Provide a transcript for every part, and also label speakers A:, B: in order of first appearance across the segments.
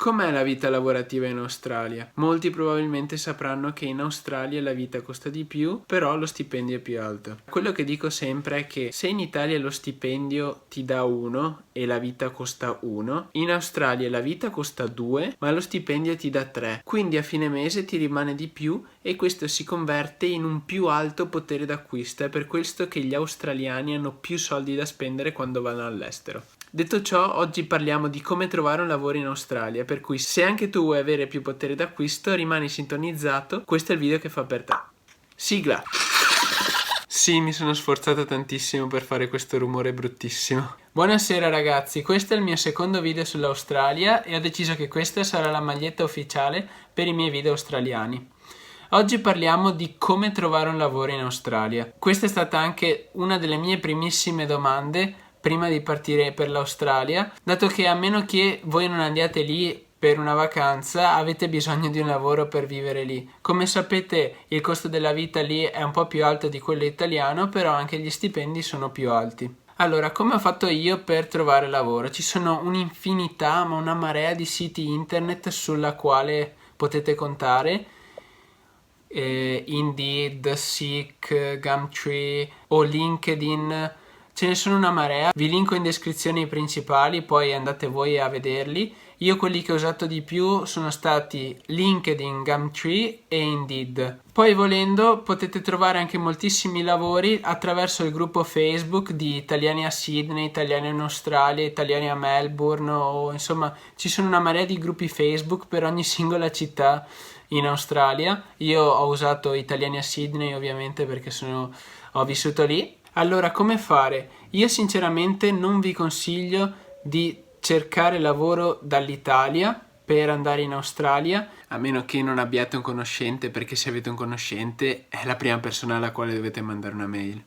A: Com'è la vita lavorativa in Australia? Molti probabilmente sapranno che in Australia la vita costa di più, però lo stipendio è più alto. Quello che dico sempre è che se in Italia lo stipendio ti dà 1 e la vita costa 1, in Australia la vita costa 2, ma lo stipendio ti dà 3. Quindi a fine mese ti rimane di più e questo si converte in un più alto potere d'acquisto. È per questo che gli australiani hanno più soldi da spendere quando vanno all'estero. Detto ciò, oggi parliamo di come trovare un lavoro in Australia, per cui se anche tu vuoi avere più potere d'acquisto, rimani sintonizzato, questo è il video che fa per te. Sigla! Sì, mi sono sforzato tantissimo per fare questo rumore bruttissimo. Buonasera ragazzi, questo è il mio secondo video sull'Australia e ho deciso che questa sarà la maglietta ufficiale per i miei video australiani. Oggi parliamo di come trovare un lavoro in Australia. Questa è stata anche una delle mie primissime domande prima di partire per l'Australia, dato che a meno che voi non andiate lì per una vacanza avete bisogno di un lavoro per vivere lì. Come sapete il costo della vita lì è un po' più alto di quello italiano, però anche gli stipendi sono più alti. Allora, come ho fatto io per trovare lavoro? Ci sono un'infinità, ma una marea di siti internet sulla quale potete contare. Indeed, Seek, Gumtree o LinkedIn. Ce ne sono una marea, vi linko in descrizione i principali, poi andate voi a vederli. Io quelli che ho usato di più sono stati LinkedIn, Gumtree e Indeed. Poi volendo potete trovare anche moltissimi lavori attraverso il gruppo Facebook di italiani a Sydney, italiani in Australia, italiani a Melbourne o insomma ci sono una marea di gruppi Facebook per ogni singola città in Australia. Io ho usato italiani a Sydney ovviamente perché ho vissuto lì. Allora, come fare? Io sinceramente non vi consiglio di cercare lavoro dall'Italia per andare in Australia, a meno che non abbiate un conoscente, perché se avete un conoscente è la prima persona alla quale dovete mandare una mail.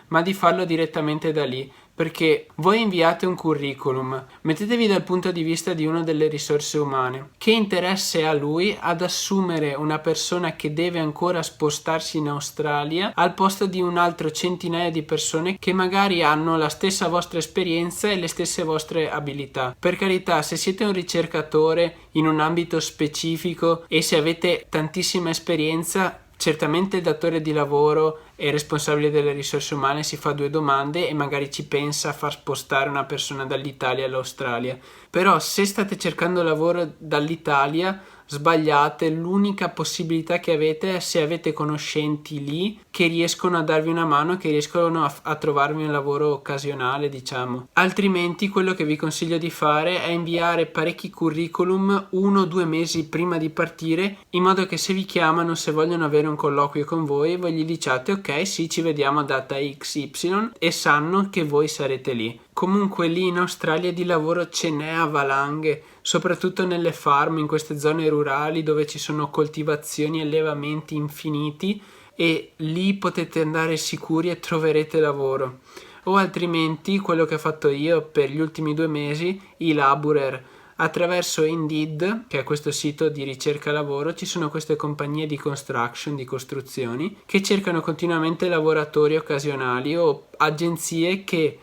A: Ma di farlo direttamente da lì, perché voi inviate un curriculum, mettetevi dal punto di vista di uno delle risorse umane. Che interesse ha lui ad assumere una persona che deve ancora spostarsi in Australia al posto di un altro centinaia di persone che magari hanno la stessa vostra esperienza e le stesse vostre abilità? Per carità, se siete un ricercatore in un ambito specifico e se avete tantissima esperienza, certamente il datore di lavoro e il responsabile delle risorse umane si fa due domande e magari ci pensa a far spostare una persona dall'Italia all'Australia. Però se state cercando lavoro dall'Italia, sbagliate. L'unica possibilità che avete è se avete conoscenti lì che riescono a darvi una mano, che riescono a trovarvi un lavoro occasionale, diciamo. Altrimenti quello che vi consiglio di fare è inviare parecchi curriculum 1 o 2 mesi prima di partire, in modo che se vi chiamano, se vogliono avere un colloquio con voi gli diciate ok, sì, ci vediamo a data XY e sanno che voi sarete lì. Comunque lì in Australia di lavoro ce n'è a valanghe, soprattutto nelle farm, in queste zone rurali dove ci sono coltivazioni e allevamenti infiniti, e lì potete andare sicuri e troverete lavoro. O altrimenti quello che ho fatto io per gli ultimi 2 mesi, i laburer. Attraverso Indeed, che è questo sito di ricerca lavoro, ci sono queste compagnie di construction, di costruzioni, che cercano continuamente lavoratori occasionali o agenzie che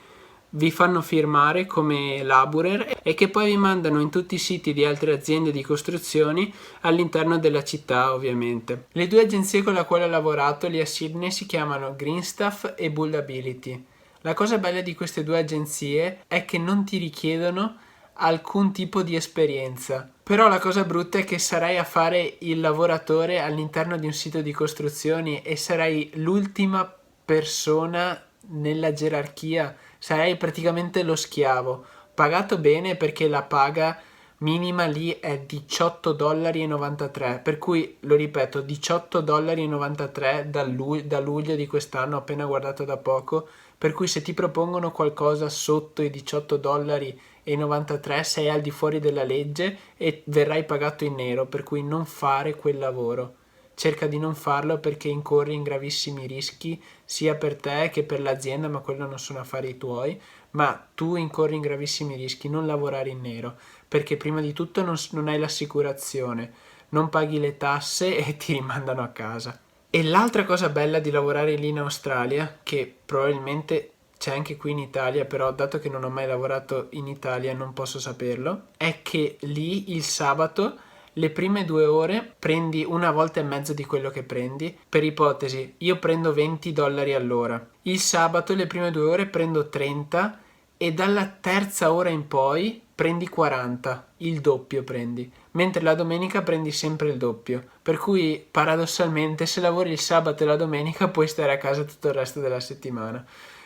A: vi fanno firmare come laburer e che poi vi mandano in tutti i siti di altre aziende di costruzioni all'interno della città, ovviamente. Le 2 agenzie con le quali ho lavorato lì a Sydney si chiamano Greenstaff e Buildability. La cosa bella di queste 2 agenzie è che non ti richiedono alcun tipo di esperienza, però la cosa brutta è che sarai a fare il lavoratore all'interno di un sito di costruzioni e sarai l'ultima persona nella gerarchia, sarai praticamente lo schiavo, pagato bene perché la paga minima lì è $18,93, per cui, lo ripeto, $18,93 da luglio di quest'anno, appena guardato da poco, per cui se ti propongono qualcosa sotto i $18,93 sei al di fuori della legge e verrai pagato in nero, per cui non fare quel lavoro. Cerca di non farlo perché incorri in gravissimi rischi sia per te che per l'azienda, ma quello non sono affari tuoi, ma tu incorri in gravissimi rischi. Non lavorare in nero, perché prima di tutto non hai l'assicurazione, non paghi le tasse e ti rimandano a casa. E l'altra cosa bella di lavorare lì in Australia, che probabilmente c'è anche qui in Italia, però dato che non ho mai lavorato in Italia non posso saperlo, è che lì il sabato le prime 2 ore prendi 1,5 volte di quello che prendi. Per ipotesi, io prendo $20 all'ora. Il sabato le prime 2 ore prendo 30 e dalla terza ora in poi prendi 40, il doppio prendi. Mentre la domenica prendi sempre il doppio. Per cui paradossalmente se lavori il sabato e la domenica puoi stare a casa tutto il resto della settimana.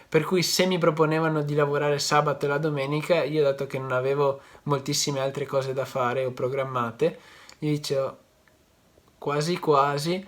A: Per cui se mi proponevano di lavorare sabato e la domenica, io dato che non avevo moltissime altre cose da fare o programmate, gli dicevo quasi quasi.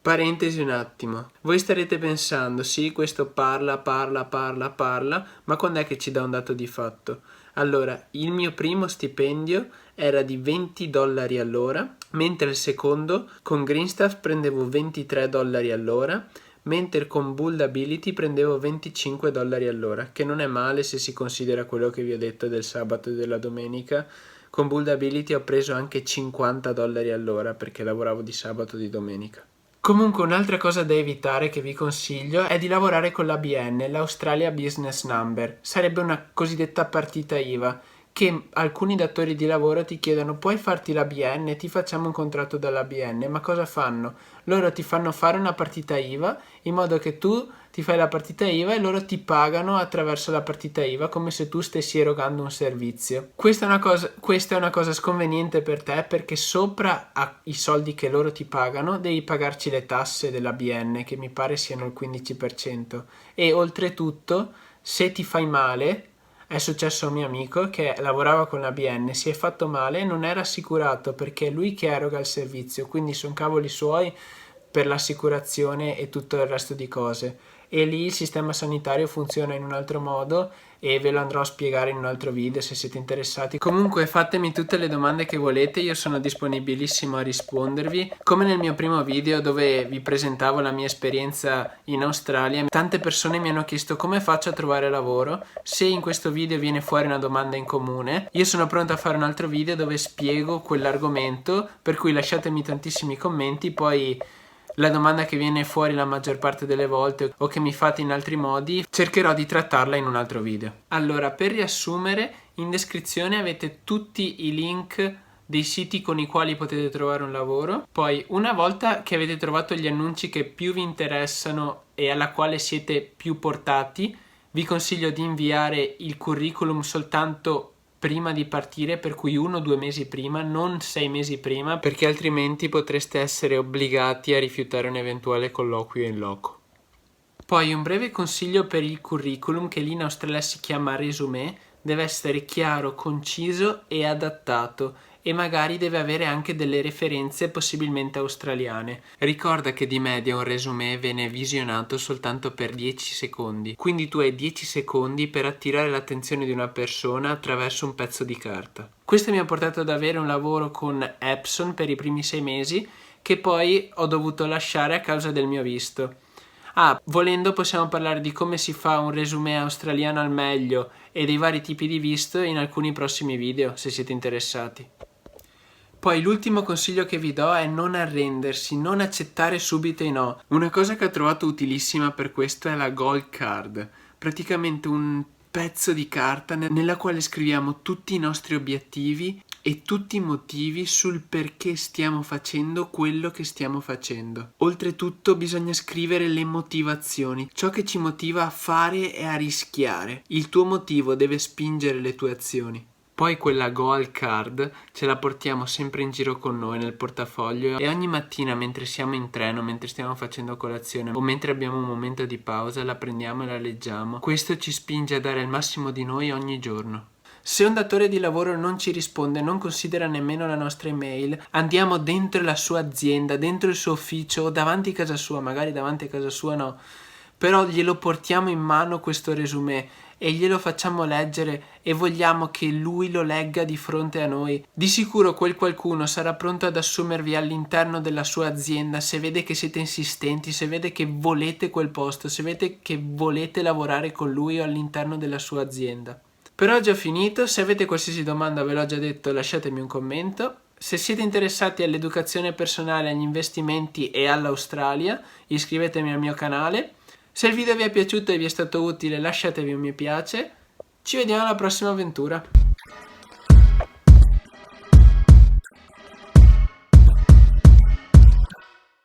A: Parentesi un attimo, voi starete pensando, sì, questo parla, ma quando è che ci dà un dato di fatto? Allora, il mio primo stipendio era di $20 all'ora, mentre il secondo con Greenstaff prendevo $23 all'ora, mentre con Buildability prendevo $25 all'ora, che non è male se si considera quello che vi ho detto del sabato e della domenica. Con Buildability ho preso anche $50 all'ora perché lavoravo di sabato e di domenica. Comunque un'altra cosa da evitare che vi consiglio è di lavorare con l'ABN, l'Australia Business Number. Sarebbe una cosiddetta partita IVA che alcuni datori di lavoro ti chiedono: puoi farti l'ABN, ti facciamo un contratto dall'ABN. Ma cosa fanno? Loro ti fanno fare una partita IVA in modo che tu ti fai la partita IVA e loro ti pagano attraverso la partita IVA come se tu stessi erogando un servizio. Questa è una cosa sconveniente per te, perché sopra ai soldi che loro ti pagano devi pagarci le tasse dell'ABN, che mi pare siano il 15%, e oltretutto se ti fai male, è successo a un mio amico che lavorava con l'ABN, si è fatto male e non era assicurato perché è lui che eroga il servizio, quindi sono cavoli suoi per l'assicurazione e tutto il resto di cose. E lì il sistema sanitario funziona in un altro modo e ve lo andrò a spiegare in un altro video se siete interessati. Comunque fatemi tutte le domande che volete, io sono disponibilissimo a rispondervi. Come nel mio primo video dove vi presentavo la mia esperienza in Australia, tante persone mi hanno chiesto come faccio a trovare lavoro. Se in questo video viene fuori una domanda in comune, io sono pronto a fare un altro video dove spiego quell'argomento, per cui lasciatemi tantissimi commenti, poi la domanda che viene fuori la maggior parte delle volte o che mi fate in altri modi, cercherò di trattarla in un altro video. Allora, per riassumere, in descrizione avete tutti i link dei siti con i quali potete trovare un lavoro. Poi, una volta che avete trovato gli annunci che più vi interessano e alla quale siete più portati, vi consiglio di inviare il curriculum soltanto prima di partire, per cui 1 o 2 mesi prima, non 6 mesi prima, perché altrimenti potreste essere obbligati a rifiutare un eventuale colloquio in loco. Poi un breve consiglio per il curriculum, che lì in Australia si chiama résumé, deve essere chiaro, conciso e adattato, e magari deve avere anche delle referenze possibilmente australiane. Ricorda che di media un résumé viene visionato soltanto per 10 secondi, quindi tu hai 10 secondi per attirare l'attenzione di una persona attraverso un pezzo di carta. Questo mi ha portato ad avere un lavoro con Epson per i primi 6 mesi, che poi ho dovuto lasciare a causa del mio visto. Volendo possiamo parlare di come si fa un résumé australiano al meglio e dei vari tipi di visto in alcuni prossimi video, se siete interessati. Poi l'ultimo consiglio che vi do è non arrendersi, non accettare subito i no. Una cosa che ho trovato utilissima per questo è la Gold Card, praticamente un pezzo di carta nella quale scriviamo tutti i nostri obiettivi e tutti i motivi sul perché stiamo facendo quello che stiamo facendo. Oltretutto bisogna scrivere le motivazioni, ciò che ci motiva a fare e a rischiare. Il tuo motivo deve spingere le tue azioni. Poi quella Gold Card ce la portiamo sempre in giro con noi nel portafoglio e ogni mattina mentre siamo in treno, mentre stiamo facendo colazione o mentre abbiamo un momento di pausa la prendiamo e la leggiamo. Questo ci spinge a dare il massimo di noi ogni giorno. Se un datore di lavoro non ci risponde, non considera nemmeno la nostra email, andiamo dentro la sua azienda, dentro il suo ufficio o davanti a casa sua, magari davanti a casa sua no, però glielo portiamo in mano questo résumé e glielo facciamo leggere e vogliamo che lui lo legga di fronte a noi. Di sicuro quel qualcuno sarà pronto ad assumervi all'interno della sua azienda se vede che siete insistenti, se vede che volete quel posto, se vede che volete lavorare con lui o all'interno della sua azienda. Per oggi ho finito, se avete qualsiasi domanda ve l'ho già detto, lasciatemi un commento. Se siete interessati all'educazione personale, agli investimenti e all'Australia, iscrivetevi al mio canale. Se il video vi è piaciuto e vi è stato utile lasciatevi un mi piace. Ci vediamo alla prossima avventura.